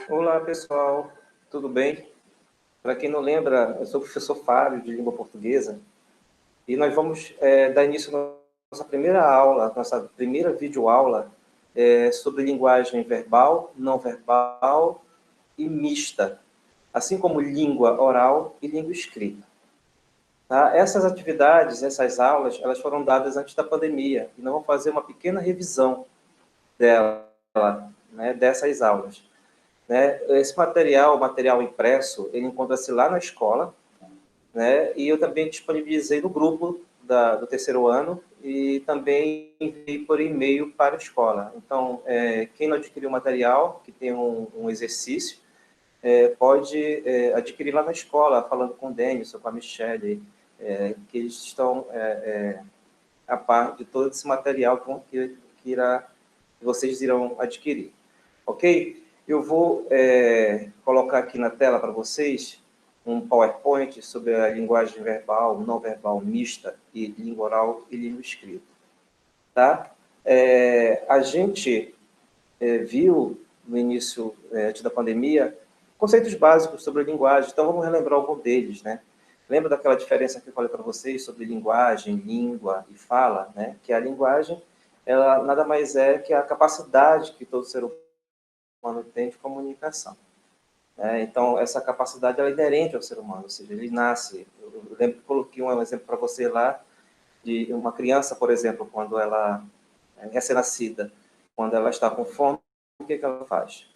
Olá, pessoal, tudo bem? Para quem não lembra, eu sou o professor Fábio, de língua portuguesa, e nós vamos dar início à nossa primeira aula, nossa primeira videoaula sobre linguagem verbal, não verbal e mista, assim como língua oral e língua escrita. Tá? Essas atividades, essas aulas, elas foram dadas antes da pandemia, e nós vamos fazer uma pequena revisão dela, né, dessas aulas. Né? Esse material, o material impresso, ele encontra-se lá na escola, né? E eu também disponibilizei no grupo do terceiro ano e também enviei por e-mail para a escola. Então, quem não adquiriu o material, que tem um exercício, pode adquirir lá na escola, falando com o Denison, com a Michelle, que eles estão a par de todo esse material que vocês irão adquirir. Ok? Eu vou colocar aqui na tela para vocês um PowerPoint sobre a linguagem verbal, não verbal mista, e língua oral e língua escrita. Tá? A gente viu no início, antes da pandemia, conceitos básicos sobre a linguagem, então vamos relembrar algum deles, né? Lembra daquela diferença que eu falei para vocês sobre linguagem, língua e fala, né? Que a linguagem, ela nada mais é que a capacidade que todo ser humano tem de comunicação. Então, essa capacidade ela é inerente ao ser humano, ou seja, ele nasce. Eu lembro que coloquei um exemplo para você lá, de uma criança, por exemplo, quando ela é recém-nascida, quando ela está com fome, o que ela faz?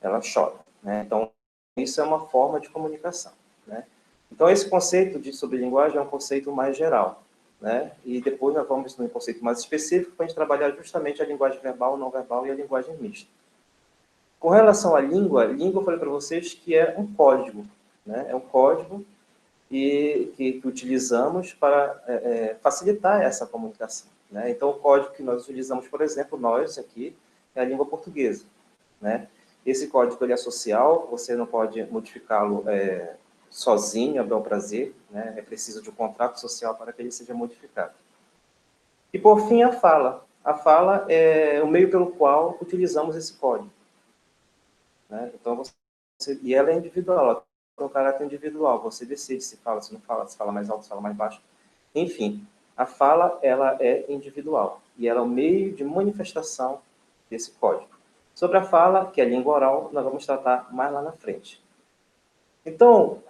Ela chora. Né? Então, isso é uma forma de comunicação. Né? Então, esse conceito de sobre linguagem é um conceito mais geral. Né? E depois nós vamos num conceito mais específico para a gente trabalhar justamente a linguagem verbal, não verbal e a linguagem mista. Com relação à língua, língua eu falei para vocês que é um código. Né? É um código que utilizamos para facilitar essa comunicação. Né? Então, o código que nós utilizamos, por exemplo, nós aqui, é a língua portuguesa. Né? Esse código ele é social, você não pode modificá-lo sozinho, a bel prazer, né? É preciso de um contrato social para que ele seja modificado. E, por fim, a fala. A fala é o meio pelo qual utilizamos esse código. Né? Então, e ela é individual, ela tem um caráter individual, você decide se fala, se não fala, se fala mais alto, se fala mais baixo. Enfim, a fala ela é individual e ela é o meio de manifestação desse código. Sobre a fala, que é a língua oral, nós vamos tratar mais lá na frente. Então,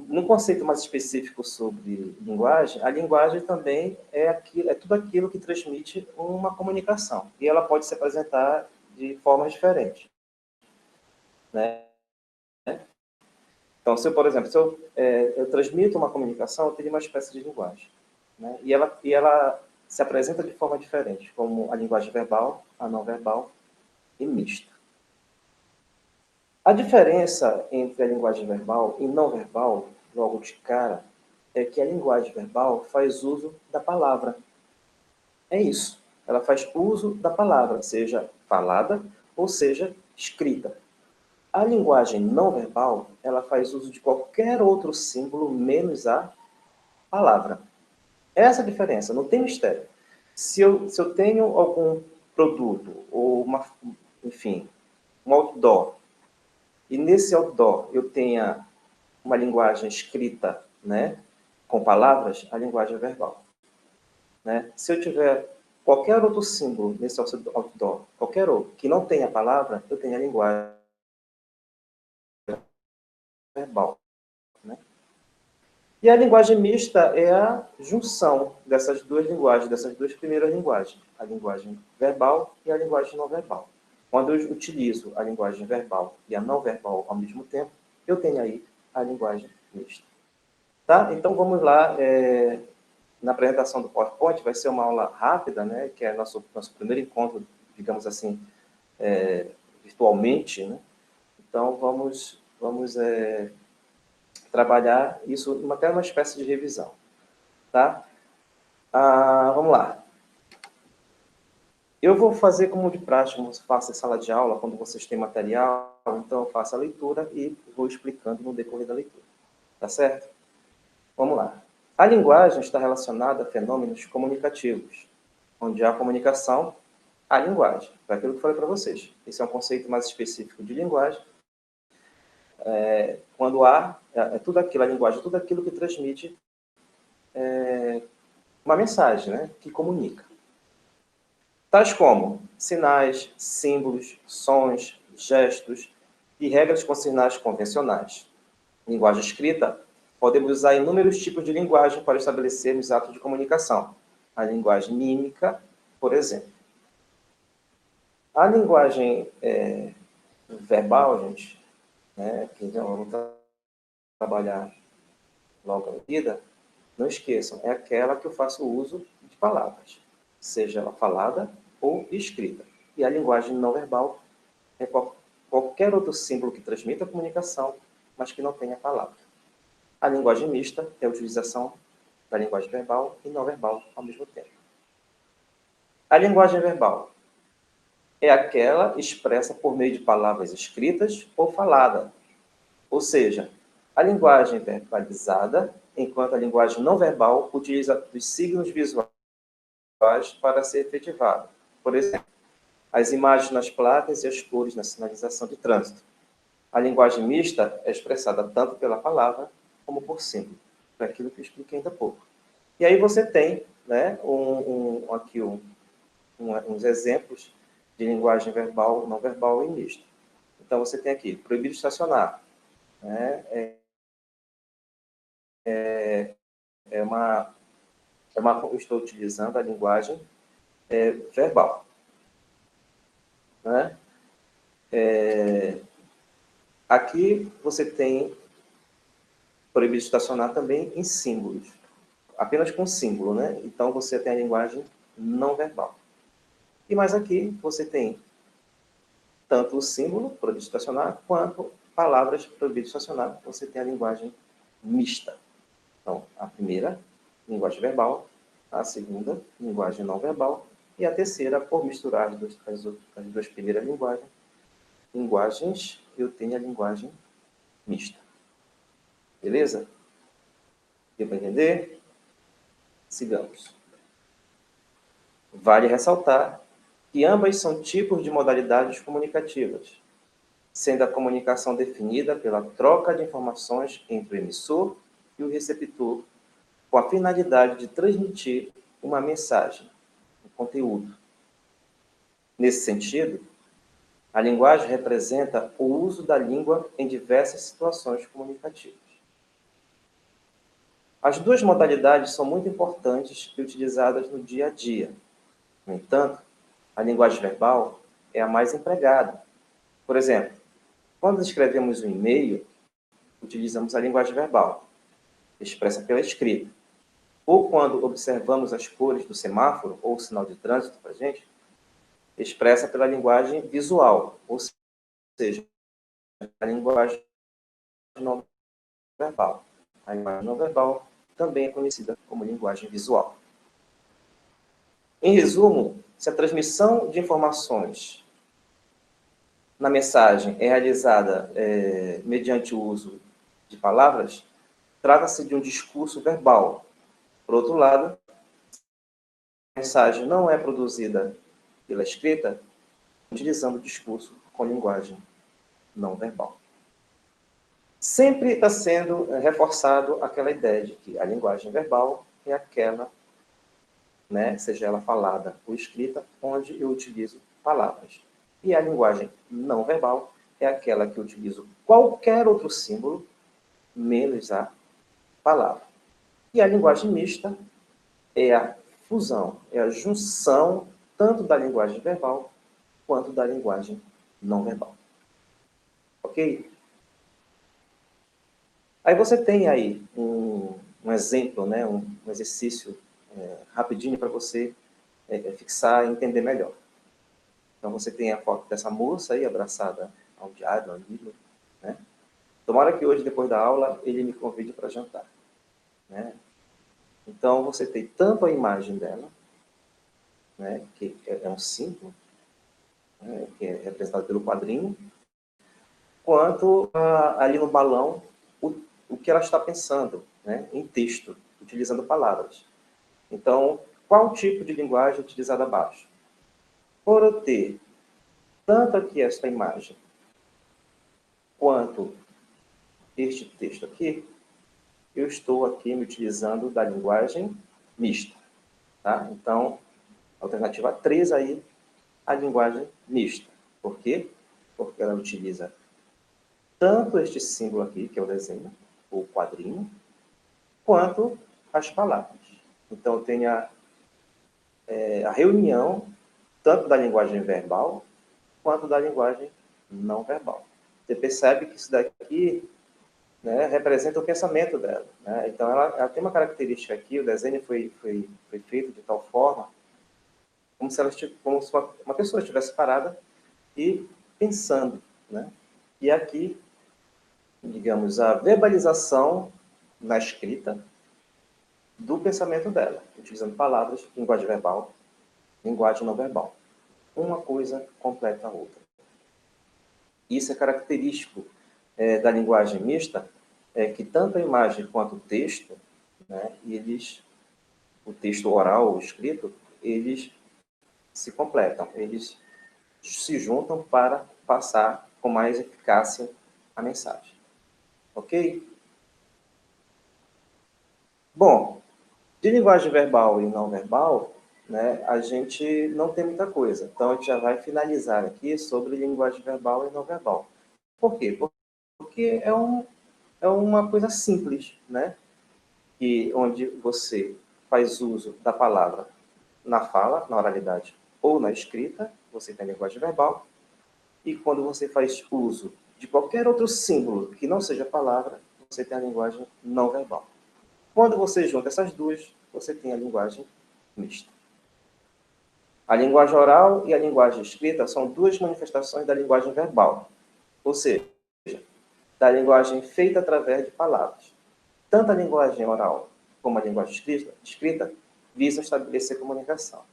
no conceito mais específico sobre linguagem, a linguagem também é tudo aquilo que transmite uma comunicação. E ela pode se apresentar de formas diferentes. Né? Então, por exemplo, se eu transmito uma comunicação, eu teria uma espécie de linguagem. Né? E ela se apresenta de forma diferente, como a linguagem verbal, a não verbal e mista. A diferença entre a linguagem verbal e não verbal, logo de cara, é que a linguagem verbal faz uso da palavra. É isso. Ela faz uso da palavra, seja falada ou seja escrita. A linguagem não verbal, ela faz uso de qualquer outro símbolo menos a palavra. Essa é a diferença, não tem mistério. Se eu tenho algum produto, ou enfim, um outdoor, e nesse outdoor eu tenha uma linguagem escrita, né, com palavras, a linguagem é verbal. Né? Se eu tiver qualquer outro símbolo nesse outdoor, qualquer outro, que não tenha palavra, eu tenho a linguagem verbal. Né? E a linguagem mista é a junção dessas duas linguagens, dessas duas primeiras linguagens, a linguagem verbal e a linguagem não verbal. Quando eu utilizo a linguagem verbal e a não verbal ao mesmo tempo, eu tenho aí a linguagem mista. Tá? Então vamos lá, na apresentação do PowerPoint, vai ser uma aula rápida, né, que é nosso primeiro encontro, digamos assim, virtualmente. Né? Então vamos trabalhar isso até uma espécie de revisão. Tá? Vamos lá. Eu vou fazer como de praxe, como se faça em sala de aula, quando vocês têm material, então eu faço a leitura e vou explicando no decorrer da leitura. Tá certo? Vamos lá. A linguagem está relacionada a fenômenos comunicativos, onde há comunicação, há linguagem. Foi aquilo que eu falei para vocês. Esse é um conceito mais específico de linguagem, quando há tudo aquilo, a linguagem é tudo aquilo que transmite uma mensagem, né, que comunica. Tais como sinais, símbolos, sons, gestos e regras com sinais convencionais. Linguagem escrita, podemos usar inúmeros tipos de linguagem para estabelecermos atos de comunicação. A linguagem mímica, por exemplo. A linguagem verbal, gente, né, que vamos trabalhar logo à medida, não esqueçam, é aquela que eu faço uso de palavras, seja ela falada ou escrita. E a linguagem não verbal é qualquer outro símbolo que transmita a comunicação, mas que não tenha palavra. A linguagem mista é a utilização da linguagem verbal e não verbal ao mesmo tempo. A linguagem verbal é aquela expressa por meio de palavras escritas ou falada. Ou seja, a linguagem verbalizada, enquanto a linguagem não verbal utiliza os signos visuais para ser efetivada. Por exemplo, as imagens nas placas e as cores na sinalização de trânsito. A linguagem mista é expressada tanto pela palavra como por símbolo, para aquilo que eu expliquei ainda há pouco. E aí você tem, né, aqui uns exemplos de linguagem verbal, não verbal e mista. Então, você tem aqui, proibido estacionar. Né, eu estou utilizando a linguagem verbal. Né? Aqui você tem proibido estacionar também em símbolos, apenas com símbolo, né? Então você tem a linguagem não verbal. E mais aqui você tem tanto o símbolo, proibido estacionar, quanto palavras proibido estacionar, você tem a linguagem mista. Então, a primeira, linguagem verbal, a segunda, linguagem não verbal, e a terceira, por misturar as duas primeiras linguagens, eu tenho a linguagem mista. Beleza? Deu para entender? Sigamos. Vale ressaltar que ambas são tipos de modalidades comunicativas, sendo a comunicação definida pela troca de informações entre o emissor e o receptor, com a finalidade de transmitir uma mensagem, um conteúdo. Nesse sentido, a linguagem representa o uso da língua em diversas situações comunicativas. As duas modalidades são muito importantes e utilizadas no dia a dia. No entanto, a linguagem verbal é a mais empregada. Por exemplo, quando escrevemos um e-mail, utilizamos a linguagem verbal, expressa pela escrita. Ou quando observamos as cores do semáforo ou sinal de trânsito para a gente, expressa pela linguagem visual, ou seja, a linguagem não verbal. A linguagem não verbal também é conhecida como linguagem visual. Em resumo, se a transmissão de informações na mensagem é realizada mediante o uso de palavras, trata-se de um discurso verbal. Por outro lado, a mensagem não é produzida pela escrita, utilizando o discurso com linguagem não verbal. Sempre está sendo reforçado aquela ideia de que a linguagem verbal é aquela, né, seja ela falada ou escrita, onde eu utilizo palavras. E a linguagem não verbal é aquela que eu utilizo qualquer outro símbolo, menos a palavra. E a linguagem mista é a fusão, é a junção tanto da linguagem verbal quanto da linguagem não verbal. Ok? Aí você tem aí um exemplo, né, um exercício rapidinho para você fixar e entender melhor. Então você tem a foto dessa moça aí abraçada ao diário, ao livro, né? Tomara que hoje, depois da aula, ele me convide para jantar, né? Então você tem tanto a imagem dela, né, que é um símbolo, né, que é representado pelo quadrinho, quanto ali no balão o que ela está pensando, né, em texto, utilizando palavras. Então, qual tipo de linguagem é utilizada abaixo? Por eu ter tanto aqui esta imagem, quanto este texto aqui, eu estou aqui me utilizando da linguagem mista. Tá? Então, alternativa 3 aí, a linguagem mista. Por quê? Porque ela utiliza tanto este símbolo aqui, que é o desenho, o quadrinho, quanto as palavras. Então, eu tenho a reunião tanto da linguagem verbal quanto da linguagem não verbal. Você percebe que isso daqui, né, representa o pensamento dela. Né? Então, ela tem uma característica aqui, o desenho foi feito de tal forma, como se uma pessoa estivesse parada e pensando. Né? E aqui, digamos, a verbalização na escrita do pensamento dela, utilizando palavras, linguagem verbal, linguagem não verbal. Uma coisa completa a outra. Isso é característico da linguagem mista, que tanto a imagem quanto o texto, né, o texto oral ou escrito, eles se completam, eles se juntam para passar com mais eficácia a mensagem. Ok? Bom, de linguagem verbal e não verbal, né, a gente não tem muita coisa. Então, a gente já vai finalizar aqui sobre linguagem verbal e não verbal. Por quê? Porque é uma coisa simples, né? Onde você faz uso da palavra na fala, na oralidade ou na escrita, você tem a linguagem verbal. E quando você faz uso de qualquer outro símbolo que não seja palavra, você tem a linguagem não verbal. Quando você junta essas duas, você tem a linguagem mista. A linguagem oral e a linguagem escrita são duas manifestações da linguagem verbal, ou seja, da linguagem feita através de palavras. Tanto a linguagem oral como a linguagem escrita visam estabelecer comunicação.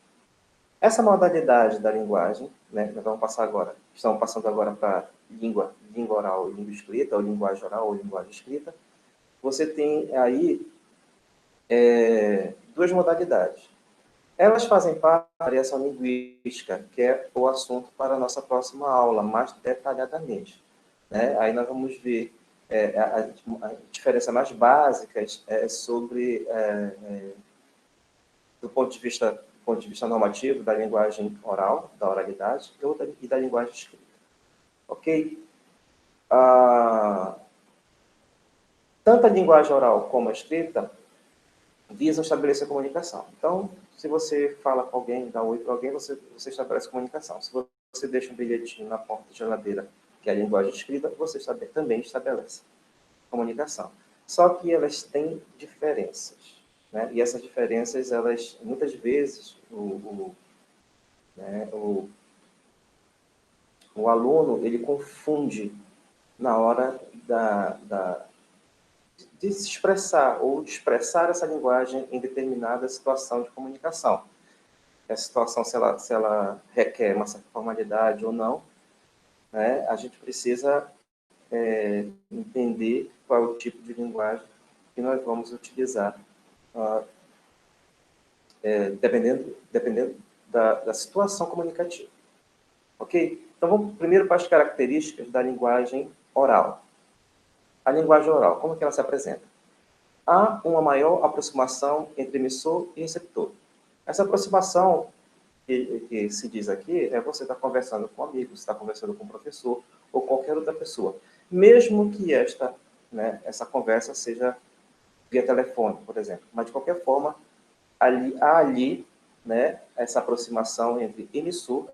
Essa modalidade da linguagem, né, estamos passando agora para língua oral e língua escrita, ou linguagem oral ou linguagem escrita. Você tem aí duas modalidades. Elas fazem parte da variação linguística, que é o assunto para a nossa próxima aula, mais detalhadamente. Né? Aí nós vamos ver a diferença mais básicas sobre, do ponto de vista normativo, da linguagem oral, da oralidade, e da linguagem escrita. Ok? Tanto a linguagem oral como a escrita visam estabelecer comunicação. Então, se você fala com alguém, dá um oi para alguém, você estabelece comunicação. Se você deixa um bilhetinho na porta da geladeira, que é a linguagem escrita, você também estabelece comunicação. Só que elas têm diferenças. Né? E essas diferenças, elas, muitas vezes, o aluno, ele confunde na hora de se expressar ou de expressar essa linguagem em determinada situação de comunicação. Essa situação, se ela requer uma certa formalidade ou não, né, a gente precisa entender qual é o tipo de linguagem que nós vamos utilizar, dependendo da situação comunicativa. Ok? Então, vamos primeiro para as características da linguagem oral. A linguagem oral, como é que ela se apresenta? Há uma maior aproximação entre emissor e receptor. Essa aproximação que se diz aqui é você estar conversando com amigos, está conversando com um professor ou qualquer outra pessoa. Mesmo que essa conversa seja via telefone, por exemplo. Mas, de qualquer forma, há ali essa aproximação entre emissor,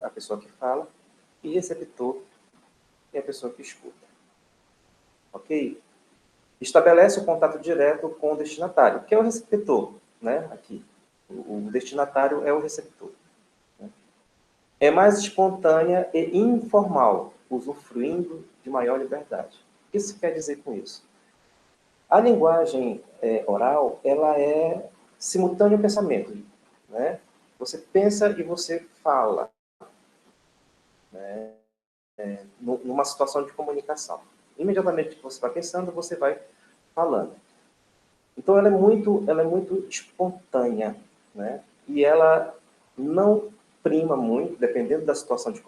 a pessoa que fala, e receptor, que é a pessoa que escuta. Ok? Estabelece o contato direto com o destinatário, que é o receptor, né? Aqui. O destinatário é o receptor. Né? É mais espontânea e informal, usufruindo de maior liberdade. O que se quer dizer com isso? A linguagem oral, ela é simultâneo ao pensamento. Né? Você pensa e você fala. Né? Numa situação de comunicação. Imediatamente que você vai pensando, você vai falando. Então, ela é muito espontânea, né? E ela não prima muito, dependendo da situação de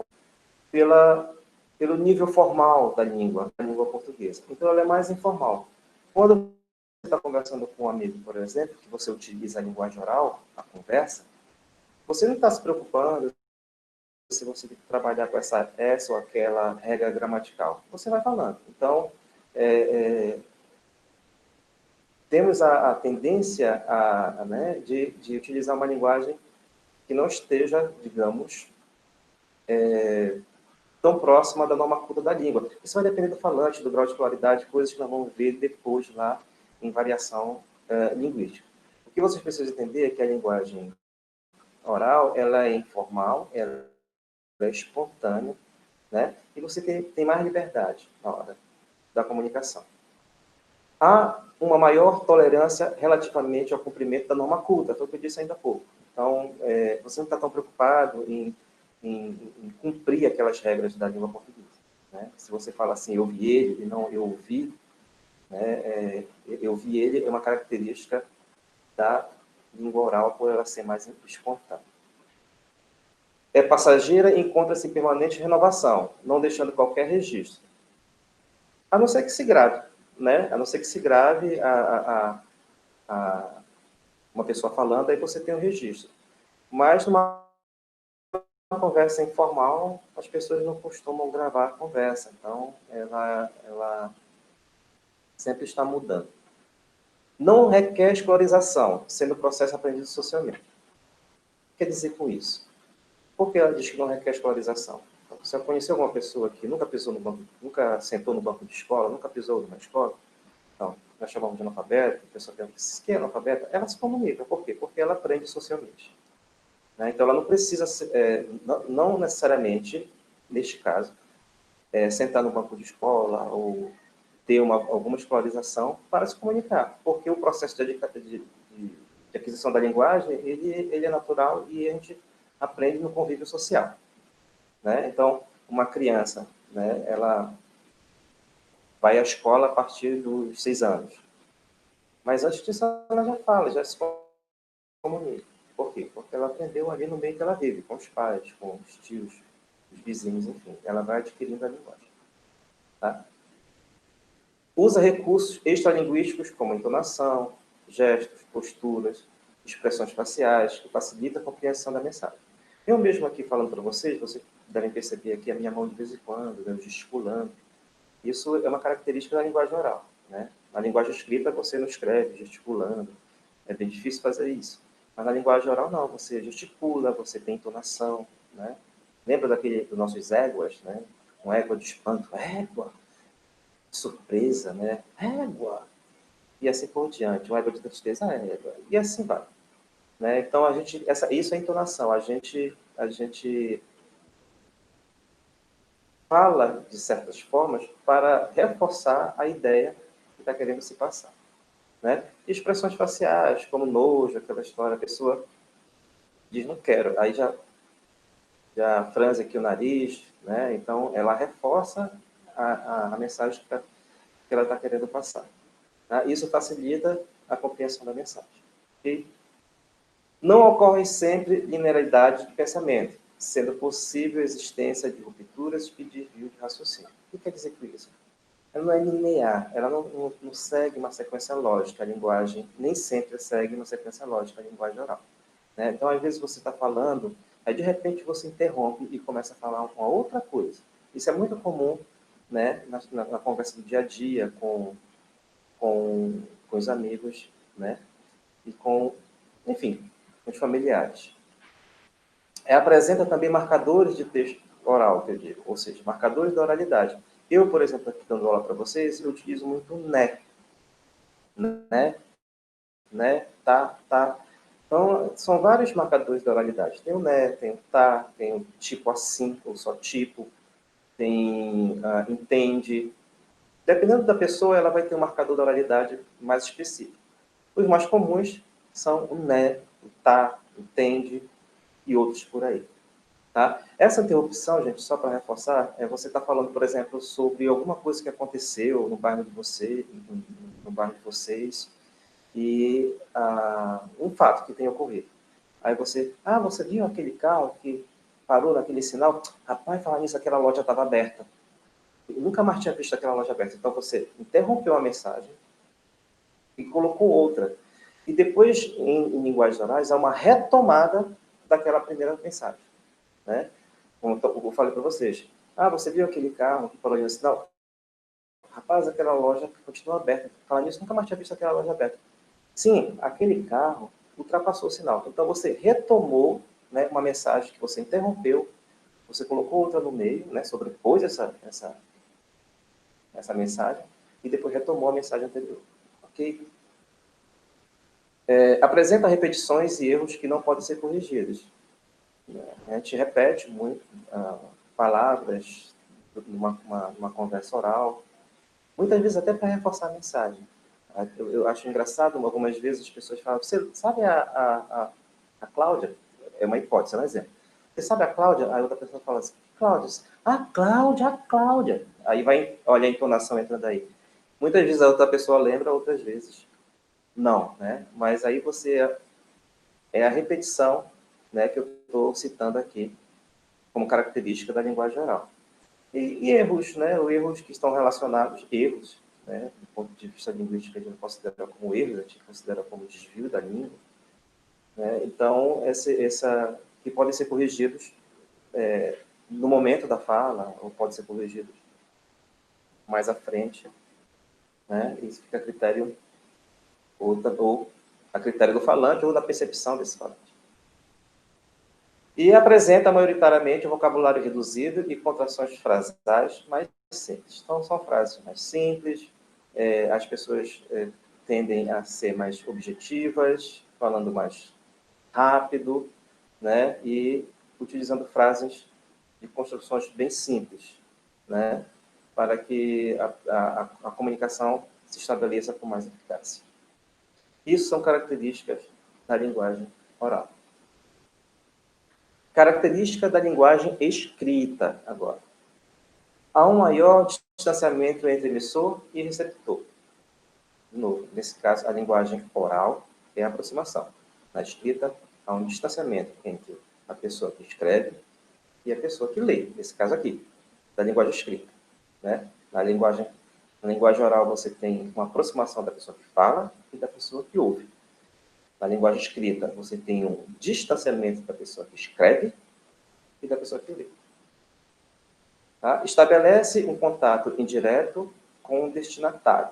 pelo nível formal da língua portuguesa. Então, ela é mais informal. Quando você está conversando com um amigo, por exemplo, que você utiliza a linguagem oral, a conversa, você não está se preocupando se você tem que trabalhar com essa ou aquela regra gramatical. Você vai falando. Então, temos a tendência né, de utilizar uma linguagem que não esteja, digamos, tão próxima da norma culta da língua. Isso vai depender do falante, do grau de claridade, coisas que nós vamos ver depois lá em variação linguística. O que vocês precisam entender é que a linguagem oral, ela é informal, ela é espontânea, né? E você tem mais liberdade na hora da comunicação. Há uma maior tolerância relativamente ao cumprimento da norma culta, foi o que eu disse ainda há pouco. Então, você não está tão preocupado em cumprir aquelas regras da língua portuguesa. Né? Se você fala assim, eu vi ele, e não eu ouvi, né? Eu vi ele é uma característica da língua oral por ela ser mais espontânea. É passageira e encontra-se em permanente renovação, não deixando qualquer registro. A não ser que se grave, né? A não ser que se grave uma pessoa falando, aí você tem um registro. Mas numa conversa informal, as pessoas não costumam gravar a conversa, então ela sempre está mudando. Não requer escolarização, sendo o processo aprendido socialmente. O que quer dizer com isso? Por que ela diz que não requer escolarização? Você conheceu alguma pessoa que nunca pisou no banco, nunca sentou no banco de escola, nunca pisou numa escola? Então, nós chamamos de analfabeta, a pessoa pergunta, o que é analfabeta? Ela se comunica. Por quê? Porque ela aprende socialmente. Né? Então, ela não precisa, não necessariamente, neste caso, sentar no banco de escola ou ter alguma escolarização para se comunicar, porque o processo de aquisição da linguagem, ele é natural e a gente aprende no convívio social. Né? Então, uma criança, né, ela vai à escola a partir dos 6 anos. Mas antes disso, ela já fala, já se comunica. Por quê? Porque ela aprendeu ali no meio que ela vive, com os pais, com os tios, os vizinhos, enfim. Ela vai adquirindo a linguagem. Tá? Usa recursos extralinguísticos como entonação, gestos, posturas, expressões faciais, que facilitam a compreensão da mensagem. Eu mesmo aqui falando para vocês devem perceber aqui a minha mão de vez em quando, eu gesticulando. Isso é uma característica da linguagem oral. Né? Na linguagem escrita, você não escreve gesticulando, é bem difícil fazer isso. Mas na linguagem oral, não, você gesticula, você tem entonação. Né? Lembra dos nossos éguas? Né? Um égua de espanto, égua, de surpresa, né? Égua, e assim por diante. Um égua de tristeza, égua, e assim vai. Né? Então, isso é entonação. A gente fala de certas formas para reforçar a ideia que está querendo se passar. Né? E expressões faciais, como nojo, aquela história, a pessoa diz não quero, aí já franze aqui o nariz, né? Então ela reforça a mensagem que ela está querendo passar. Tá? Isso facilita a compreensão da mensagem. Okay? Não ocorre sempre linearidade de pensamento, sendo possível a existência de rupturas e desvio de raciocínio. O que quer dizer com isso? Ela não é linear, ela não segue uma sequência lógica, a linguagem nem sempre segue uma sequência lógica, a linguagem oral. Né? Então, às vezes você está falando, aí de repente você interrompe e começa a falar uma outra coisa. Isso é muito comum, né, na conversa do dia a dia, com os amigos, né, e enfim, com os familiares. Apresenta também marcadores de texto oral, que eu digo, ou seja, marcadores da oralidade. Eu, por exemplo, aqui dando aula para vocês, eu utilizo muito né, tá, tá. Então, são vários marcadores da oralidade. Tem o né, tem o tá, tem o tipo assim, ou só tipo, tem entende. Dependendo da pessoa, ela vai ter um marcador da oralidade mais específico. Os mais comuns são o né, o tá, entende e outros por aí. Tá? Essa interrupção, gente, só para reforçar, você está falando, por exemplo, sobre alguma coisa que aconteceu no bairro de no bairro de vocês, e um fato que tem ocorrido. Aí você viu aquele carro que parou naquele sinal? Rapaz, falar nisso, aquela loja estava aberta. nunca mais tinha visto aquela loja aberta. Então, você interrompeu a mensagem e colocou outra. E depois, em linguagens orais, há uma retomada daquela primeira mensagem. Né? Como eu falei para vocês. Ah, você viu aquele carro que parou ali no sinal? Rapaz, aquela loja continua aberta. Falar nisso, nunca mais tinha visto aquela loja aberta. Sim, aquele carro ultrapassou o sinal. Então, você retomou, né, uma mensagem que você interrompeu, você colocou outra no meio, né, sobrepôs essa mensagem, e depois retomou a mensagem anterior. Ok? Apresenta repetições e erros que não podem ser corrigidos. A gente repete muito palavras numa conversa oral, muitas vezes até para reforçar a mensagem. Eu acho engraçado, algumas vezes as pessoas falam, você sabe a Cláudia? É uma hipótese, é um exemplo. Você sabe a Cláudia? Aí outra pessoa fala assim, Cláudia, a Cláudia, a Cláudia. Aí vai, olha a entonação entrando aí. Muitas vezes a outra pessoa lembra, outras vezes não, né? Mas aí é a repetição, né, que eu estou citando aqui como característica da linguagem oral. E erros, né? Erros que estão relacionados, erros, né? Do ponto de vista linguístico, a gente não considera como erros, a gente considera como desvio da língua. Né? Então, que podem ser corrigidos no momento da fala, ou podem ser corrigidos mais à frente. Né? Isso fica a critério, ou a critério do falante, ou da percepção desse falante. E apresenta maioritariamente um vocabulário reduzido e contrações frasais mais simples. Então, são frases mais simples, as pessoas tendem a ser mais objetivas, falando mais rápido, né? E utilizando frases de construções bem simples, né? Para que a comunicação se estabeleça com mais eficácia. Isso são características da linguagem oral. Característica da linguagem escrita, agora. Há um maior distanciamento entre emissor e receptor. De novo, nesse caso, a linguagem oral é a aproximação. Na escrita, há um distanciamento entre a pessoa que escreve e a pessoa que lê, nesse caso aqui, da linguagem escrita. Né? Na linguagem oral, você tem uma aproximação da pessoa que fala e da pessoa que ouve. Na linguagem escrita, você tem um distanciamento da pessoa que escreve e da pessoa que lê. Tá? Estabelece um contato indireto com o destinatário.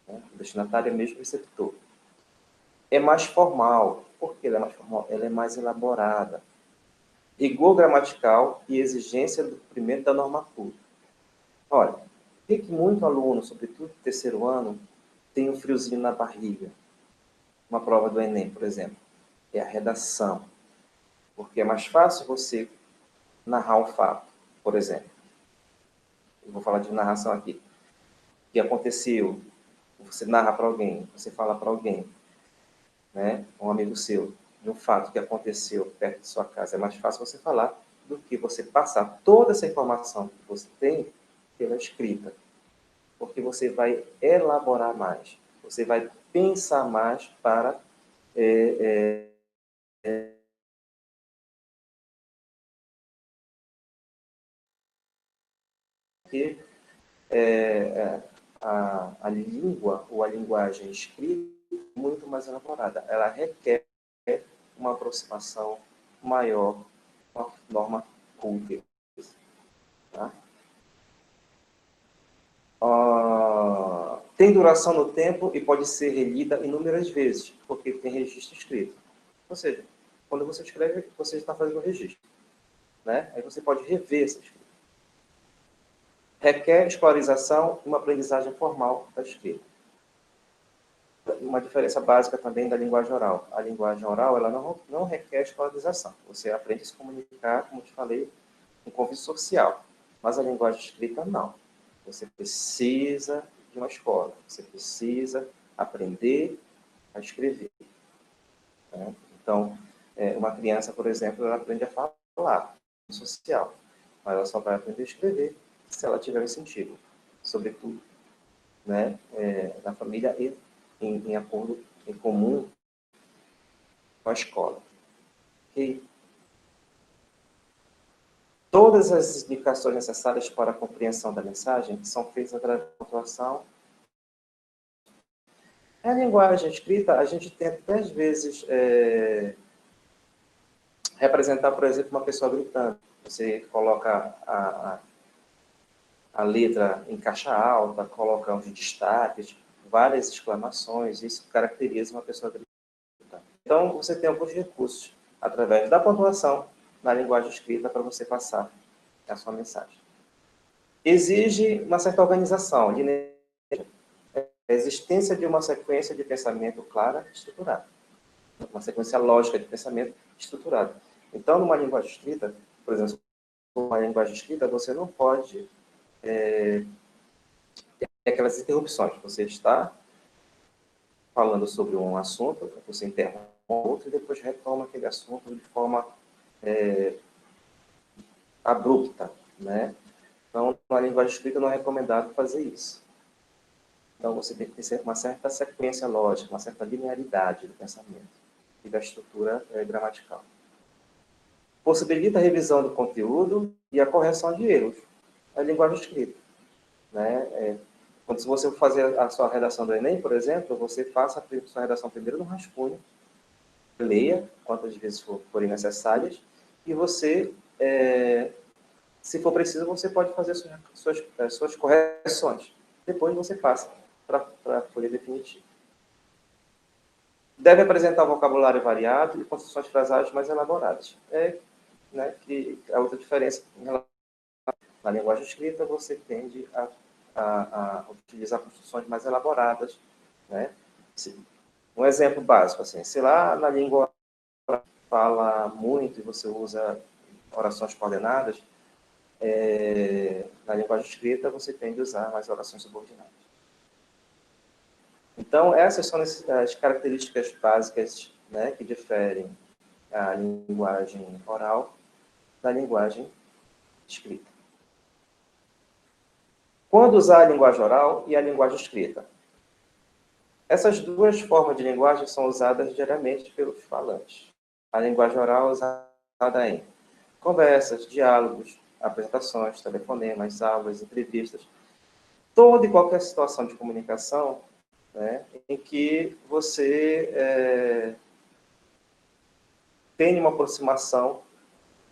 Né? O destinatário é mesmo o receptor. É mais formal. Por que ela é mais formal? Ela é mais elaborada. Rigor gramatical e exigência do cumprimento da normativa. Olha, por que muito aluno, sobretudo no terceiro ano, tem um friozinho na barriga? Uma prova do Enem, por exemplo. É a redação. Porque é mais fácil você narrar um fato, por exemplo. Eu vou falar de narração aqui. O que aconteceu? Você narra para alguém, você fala para alguém, né, um amigo seu, de um fato que aconteceu perto de sua casa. É mais fácil você falar do que você passar toda essa informação que você tem pela escrita. Porque você vai elaborar mais, você vai pensar mais para que a língua ou a linguagem escrita é muito mais elaborada. Ela requer uma aproximação maior com a norma culta. Tá? Tem duração no tempo e pode ser relida inúmeras vezes, porque tem registro escrito. Ou seja, quando você escreve, você está fazendo um registro. Né? Aí você pode rever essa escrita. Requer escolarização e uma aprendizagem formal da escrita. Uma diferença básica também da linguagem oral. A linguagem oral ela não requer escolarização. Você aprende a se comunicar, como eu te falei, em convívio social. Mas a linguagem escrita, não. Você precisa de uma escola. Você precisa aprender a escrever. Né? Então, uma criança, por exemplo, ela aprende a falar social. Mas ela só vai aprender a escrever se ela tiver incentivo. Sobretudo, né, na família e em acordo, em comum com a escola. Okay? Todas as indicações necessárias para a compreensão da mensagem são feitas através da pontuação. A linguagem escrita, a gente tenta, às vezes, representar, por exemplo, uma pessoa gritando. Você coloca a letra em caixa alta, coloca uns destaques, várias exclamações, isso caracteriza uma pessoa gritando. Então, você tem alguns recursos, através da pontuação, na linguagem escrita, para você passar a sua mensagem. Exige uma certa organização, a existência de uma sequência de pensamento clara e estruturada. Uma sequência lógica de pensamento estruturada. Então, numa linguagem escrita, por exemplo, numa linguagem escrita, você não pode ter aquelas interrupções. Você está falando sobre um assunto, você interrompe outro e depois retoma aquele assunto de forma abrupta, né? Então, na linguagem escrita não é recomendado fazer isso. Então, você tem que ter uma certa sequência lógica, uma certa linearidade do pensamento e da estrutura gramatical. Possibilita a revisão do conteúdo e a correção de erros. A linguagem escrita, né? Quando você for fazer a sua redação do Enem, por exemplo, você faça a sua redação primeiro no rascunho, leia quantas vezes forem necessárias, e você, se for preciso, você pode fazer suas correções. Depois você passa para a folha definitiva. Deve apresentar vocabulário variado e construções frasais mais elaboradas. Que a outra diferença em relação à linguagem escrita, você tende a utilizar construções mais elaboradas, né? Um exemplo básico, assim, se lá na língua fala muito e você usa orações coordenadas, na linguagem escrita você tende a usar mais orações subordinadas. Então, essas são as características básicas, né, que diferem a linguagem oral da linguagem escrita. Quando usar a linguagem oral e a linguagem escrita? Essas duas formas de linguagem são usadas diariamente pelos falantes. A linguagem oral é usada em conversas, diálogos, apresentações, telefonemas, aulas, entrevistas, toda e qualquer situação de comunicação, né, em que você tem uma aproximação,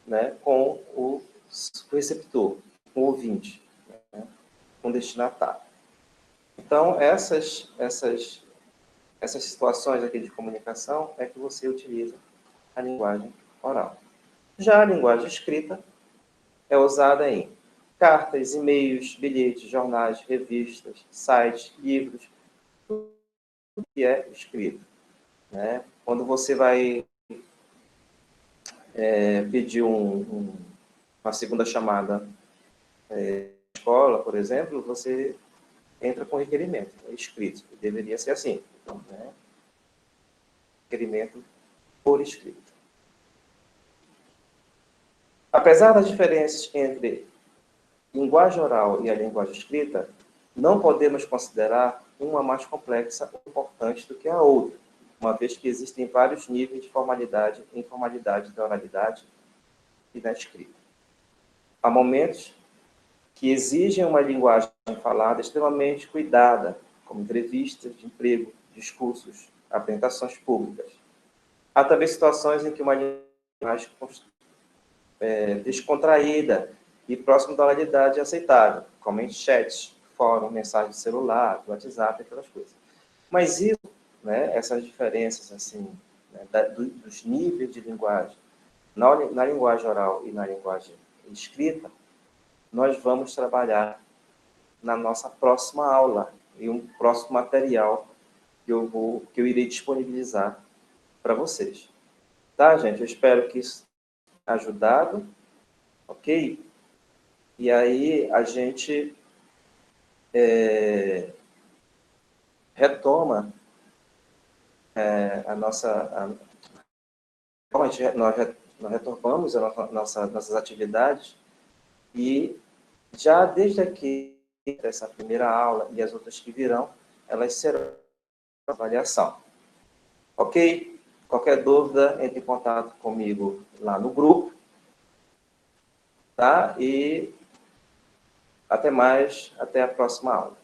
né, com o receptor, com o ouvinte, né, com o destinatário. Então, essas situações aqui de comunicação é que você utiliza a linguagem oral. Já a linguagem escrita é usada em cartas, e-mails, bilhetes, jornais, revistas, sites, livros, tudo que é escrito, né? Quando você vai pedir uma segunda chamada na escola, por exemplo, você entra com requerimento, escrito. Deveria ser assim, então, né? Requerimento por escrito. Apesar das diferenças entre linguagem oral e a linguagem escrita, não podemos considerar uma mais complexa ou importante do que a outra, uma vez que existem vários níveis de formalidade e informalidade da oralidade e da escrita. Há momentos que exigem uma linguagem falada extremamente cuidada, como entrevistas de emprego, discursos, apresentações públicas. Há também situações em que uma linguagem descontraída e próximo da oralidade é aceitável, como em chats, fórum, mensagem de celular, do WhatsApp, aquelas coisas. Mas isso, né, essas diferenças assim, né, dos níveis de linguagem, na linguagem oral e na linguagem escrita, nós vamos trabalhar na nossa próxima aula e um próximo material que eu irei disponibilizar para vocês. Tá, gente? Eu espero que isso tenha ajudado, ok? E aí a gente retoma nós retomamos nossas atividades e já desde aqui, dessa primeira aula e as outras que virão, elas serão avaliação. Ok? Qualquer dúvida, entre em contato comigo lá no grupo. Tá? tá? E até mais, até a próxima aula.